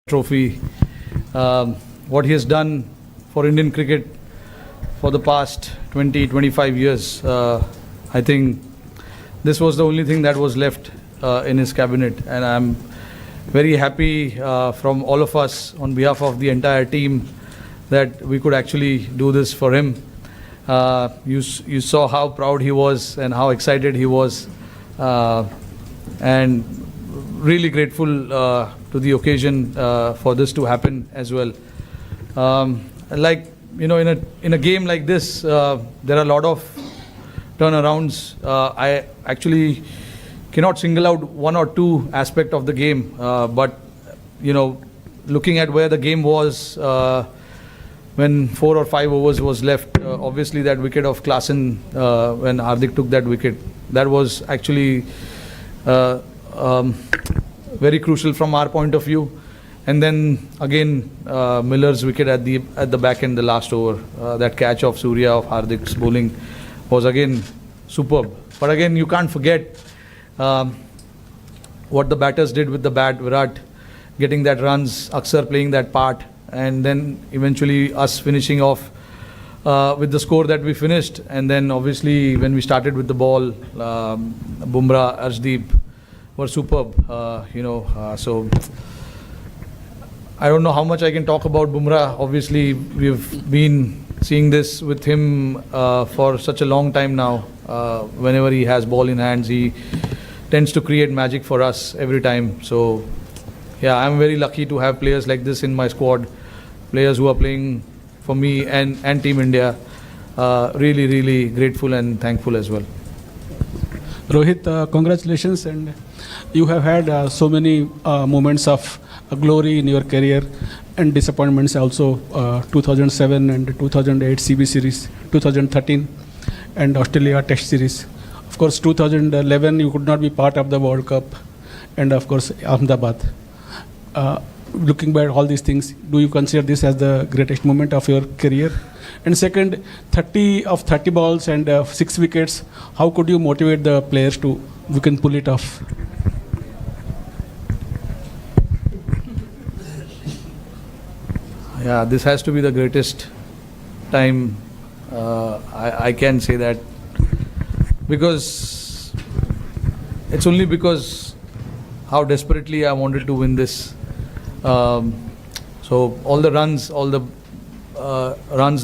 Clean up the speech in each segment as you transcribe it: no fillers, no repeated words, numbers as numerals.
Trophy. What he has done for Indian cricket for the past 20-25 years, I think this was the only thing that was left in his cabinet, and I'm very happy from all of us on behalf of the entire team that we could actually do this for him. You saw how proud he was and how excited he was, and really grateful to the occasion for this to happen as well. Like, you know, in a game like this, there are a lot of turnarounds. I actually cannot single out one or two aspects of the game, but you know, looking at where the game was when 4 or 5 overs was left, obviously that wicket of Klaasen when Hardik took that wicket, that was actually very crucial from our point of view. And then again, Miller's wicket at the back end, the last over, that catch of Surya of Hardik's bowling was again superb. But again, you can't forget what the batters did with the bat. Virat getting that runs, Akshar playing that part, and then eventually us finishing off with the score that we finished. And then obviously when we started with the ball, Bumrah, Arshdeep were superb. So I don't know how much I can talk about Bumrah. Obviously, we've been seeing this with him for such a long time now. Whenever he has ball in hands, he tends to create magic for us every time. So, yeah, I'm very lucky to have players like this in my squad, players who are playing for me and Team India. Really, really grateful and thankful as well. Rohit, congratulations, and you have had so many moments of glory in your career and disappointments also. 2007 and 2008 CB series, 2013 and Australia Test series. Of course, 2011 you could not be part of the World Cup, and of course Ahmedabad. Looking back at all these things, do you consider this as the greatest moment of your career? And second, 30 balls and 6 wickets. How could you motivate the players to we can pull it off? Yeah, this has to be the greatest time. I can say that because it's only because how desperately I wanted to win this. So all the runs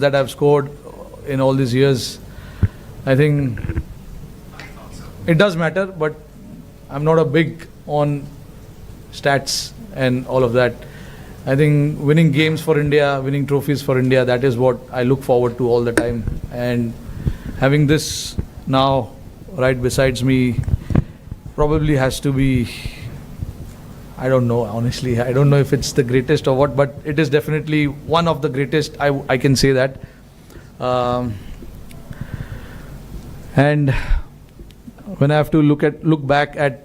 that I've scored in all these years, I think it does matter, but I'm not a big on stats and all of that. I think winning games for India, winning trophies for India, that is what I look forward to all the time. And having this now right besides me probably has to be, I don't know, honestly. I don't know if it's the greatest or what, but it is definitely one of the greatest. I can say that. And when I have to look back at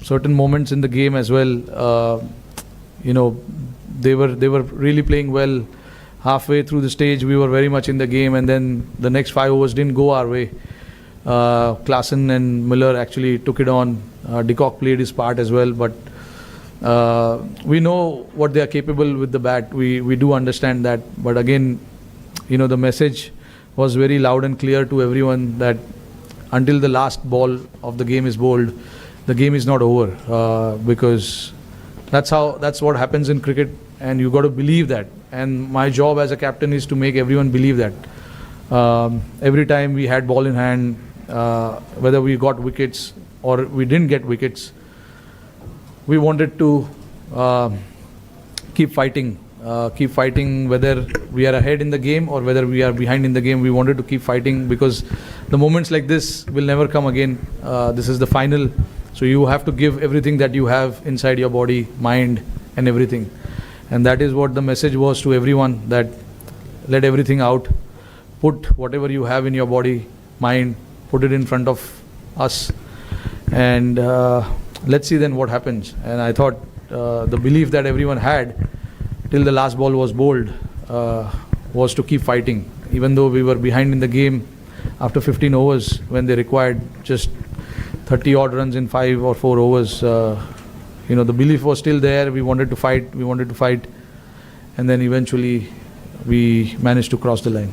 certain moments in the game as well, you know, they were really playing well. Halfway through the stage, we were very much in the game, and then the next 5 overs didn't go our way. Klaasen and Miller actually took it on. De Kock played his part as well, but we know what they are capable with the bat. We do understand that, but again, you know, the message was very loud and clear to everyone that until the last ball of the game is bowled, the game is not over, because that's what happens in cricket, and you got to believe that. And my job as a captain is to make everyone believe that. Every time we had ball in hand, whether we got wickets or we didn't get wickets, we wanted to keep fighting, whether we are ahead in the game or whether we are behind in the game. We wanted to keep fighting because the moments like this will never come again. This is the final, so you have to give everything that you have inside your body, mind and everything. And that is what the message was to everyone, that let everything out, put whatever you have in your body, mind, put it in front of us, and let's see then what happens. And I thought the belief that everyone had till the last ball was bowled was to keep fighting, even though we were behind in the game after 15 overs when they required just 30 odd runs in 5 or 4 overs. the belief was still there. We wanted to fight, and then eventually we managed to cross the line.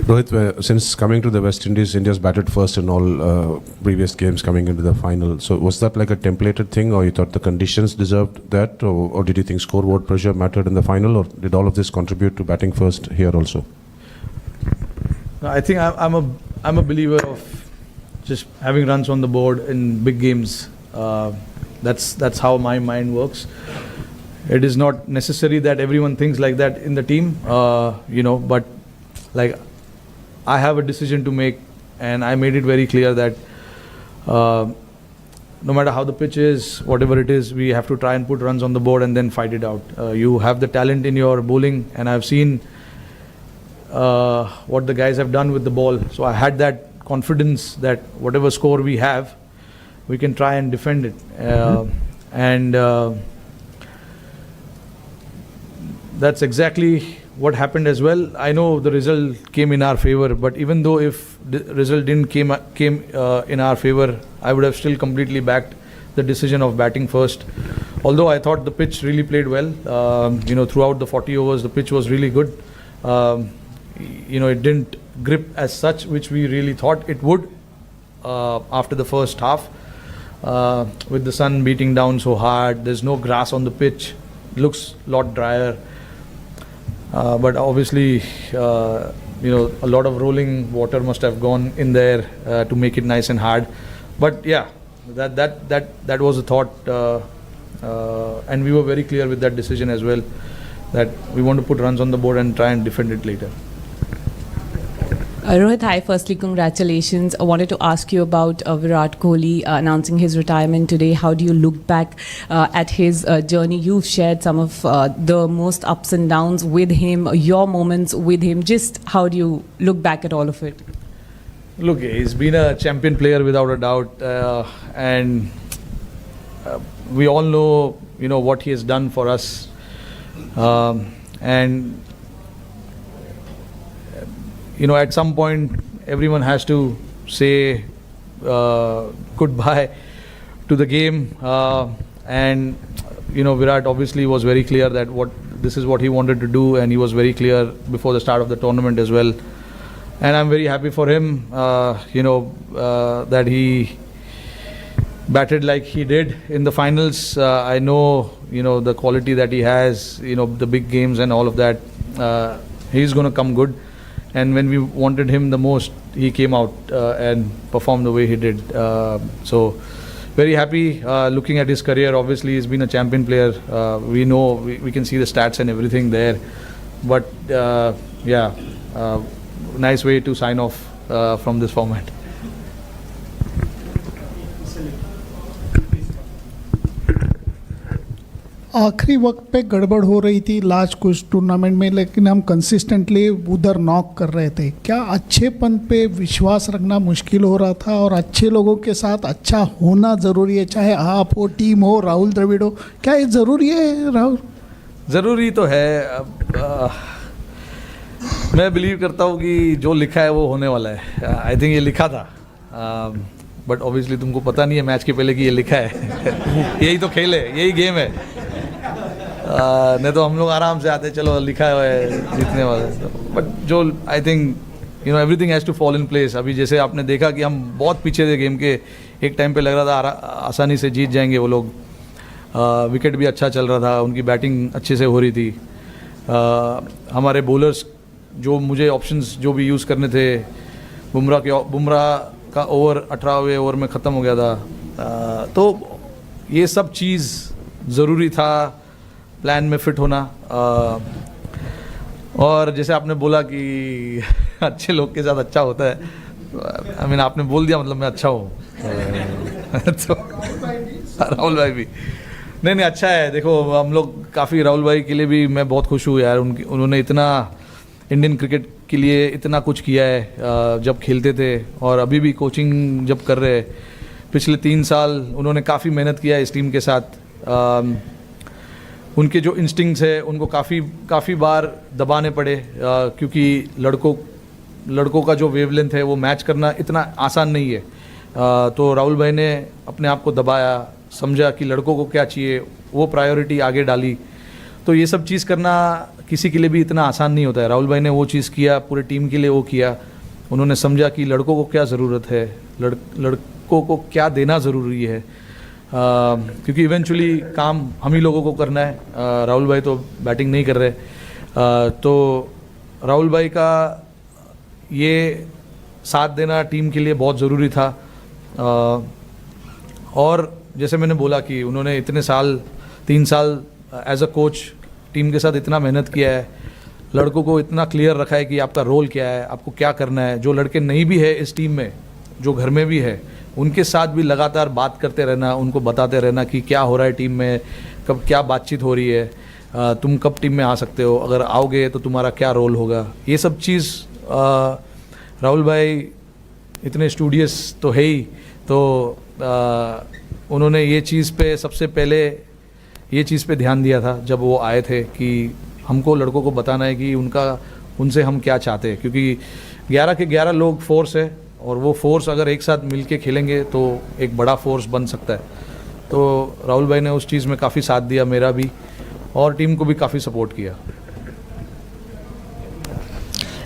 Rohit, since coming to the West Indies, India's batted first in all previous games coming into the final. So was that like a templated thing, or you thought the conditions deserved that, or did you think scoreboard pressure mattered in the final, or did all of this contribute to batting first here also? I think I'm a believer of just having runs on the board in big games. That's how my mind works. It is not necessary that everyone thinks like that in the team, but like I have a decision to make, and I made it very clear that no matter how the pitch is, whatever it is, we have to try and put runs on the board and then fight it out. You have the talent in your bowling, and I've seen what the guys have done with the ball. So I had that confidence that whatever score we have, we can try and defend it. And that's exactly what happened as well. I know the result came in our favor, but even though if the result didn't came in our favor, I would have still completely backed the decision of batting first. Although I thought the pitch really played well, throughout the 40 overs, the pitch was really good. It didn't grip as such, which we really thought it would after the first half. With the sun beating down so hard, there's no grass on the pitch, looks a lot drier. But obviously, a lot of rolling water must have gone in there to make it nice and hard. But yeah, that was a thought, and we were very clear with that decision as well, that we want to put runs on the board and try and defend it later. Rohit, hi. Firstly, congratulations. I wanted to ask you about Virat Kohli announcing his retirement today. How do you look back at his journey? You've shared some of the most ups and downs with him, your moments with him. Just how do you look back at all of it? Look, he's been a champion player without a doubt, and we all know, what he has done for us, and at some point, everyone has to say goodbye to the game. And Virat obviously was very clear that this is what he wanted to do, and he was very clear before the start of the tournament as well. And I'm very happy for him, that he batted like he did in the finals. I know, the quality that he has, the big games and all of that. He's going to come good. And when we wanted him the most, he came out and performed the way he did. So, very happy looking at his career. Obviously, he's been a champion player. We know, we can see the stats and everything there. But, nice way to sign off from this format. आखिरी वक्त पे गड़बड़ हो रही थी last कुछ tournament में, लेकिन हम कंसिस्टेंटली उधर नॉक कर रहे थे. क्या अच्छेपन पे विश्वास रखना मुश्किल हो रहा था, और अच्छे लोगों के साथ अच्छा होना ज़रूरी है, चाहे आप हो, टीम हो, राहुल द्रविड़ हो? क्या ये ज़रूरी है राहुल? ज़रूरी तो है. मैं बिलीव करता हूँ कि जो लिखा है वो होने वाला है. आई थिंक ये लिखा था, बट ऑब्वियसली तुमको पता नहीं है मैच के पहले कि ये लिखा है. यही तो खेल है, यही गेम है. नहीं तो हम लोग आराम से आते, चलो लिखा है जीतने वाले. बट जो I think everything has to fall in place. अभी जैसे आपने देखा कि हम बहुत पीछे थे गेम के, एक टाइम पे लग रहा था आसानी से जीत जाएंगे वो लोग. विकेट भी अच्छा चल रहा था, उनकी बैटिंग अच्छे से हो रही थी. हमारे बॉलर्स जो मुझे ऑप्शंस जो भी यूज़ करने थे, बुमराह का ओवर 18वें ओवर में ख़त्म हो गया था. तो ये सब चीज़ ज़रूरी था, प्लान में फिट होना. और जैसे आपने बोला कि अच्छे लोग के साथ अच्छा होता है, आई मीन आपने बोल दिया, मतलब मैं अच्छा हूँ. तो राहुल भाई भी नहीं अच्छा है. देखो हम लोग काफ़ी, राहुल भाई के लिए भी मैं बहुत खुश हूँ यार. उन्होंने इतना इंडियन क्रिकेट के लिए इतना कुछ किया है जब खेलते थे, और अभी भी कोचिंग जब कर रहे हैं. पिछले 3 साल उन्होंने काफ़ी मेहनत किया है इस टीम के साथ. उनके जो इंस्टिंक्ट्स है उनको काफ़ी बार दबाने पड़े, क्योंकि लड़कों का जो वेवलेंथ है वो मैच करना इतना आसान नहीं है. तो राहुल भाई ने अपने आप को दबाया, समझा कि लड़कों को क्या चाहिए, वो प्रायोरिटी आगे डाली। तो ये सब चीज़ करना किसी के लिए भी इतना आसान नहीं होता है। राहुल भाई ने वो चीज़ किया, पूरे टीम के लिए वो किया। उन्होंने समझा कि लड़कों को क्या ज़रूरत है, लड़कों को क्या देना ज़रूरी है, क्योंकि इवेंचुअली काम हम ही लोगों को करना है। राहुल भाई तो बैटिंग नहीं कर रहे, तो राहुल भाई का ये साथ देना टीम के लिए बहुत ज़रूरी था। और जैसे मैंने बोला कि उन्होंने इतने साल 3 साल एज अ कोच टीम के साथ इतना मेहनत किया है, लड़कों को इतना क्लियर रखा है कि आपका रोल क्या है, आपको क्या करना है। जो लड़के नहीं भी है इस टीम में, जो घर में भी है, उनके साथ भी लगातार बात करते रहना, उनको बताते रहना कि क्या हो रहा है टीम में, कब क्या बातचीत हो रही है, तुम कब टीम में आ सकते हो, अगर आओगे तो तुम्हारा क्या रोल होगा। ये सब चीज़ राहुल भाई इतने स्टूडियस तो है ही, तो उन्होंने ये चीज़ पे सबसे पहले ये चीज़ पे ध्यान दिया था जब वो आए थे कि हमको लड़कों को बताना है कि उनसे हम क्या चाहते हैं, क्योंकि 11 के 11 लोग फोर्स है, और वो फोर्स अगर एक साथ मिल के खेलेंगे तो एक बड़ा फोर्स बन सकता है। तो राहुल भाई ने उस चीज़ में काफ़ी साथ दिया, मेरा भी, और टीम को भी काफ़ी सपोर्ट किया।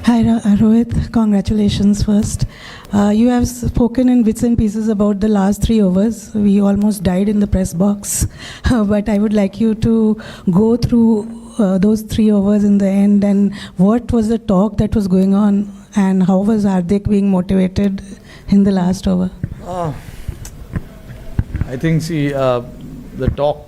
Hi, Rohit. Congratulations first. You have spoken in bits and pieces about the last 3 overs. We almost died in the press box. But I would like you to go through those 3 overs in the end, and what was the talk that was going on, and how was Hardik being motivated in the last over? I think, see, the talk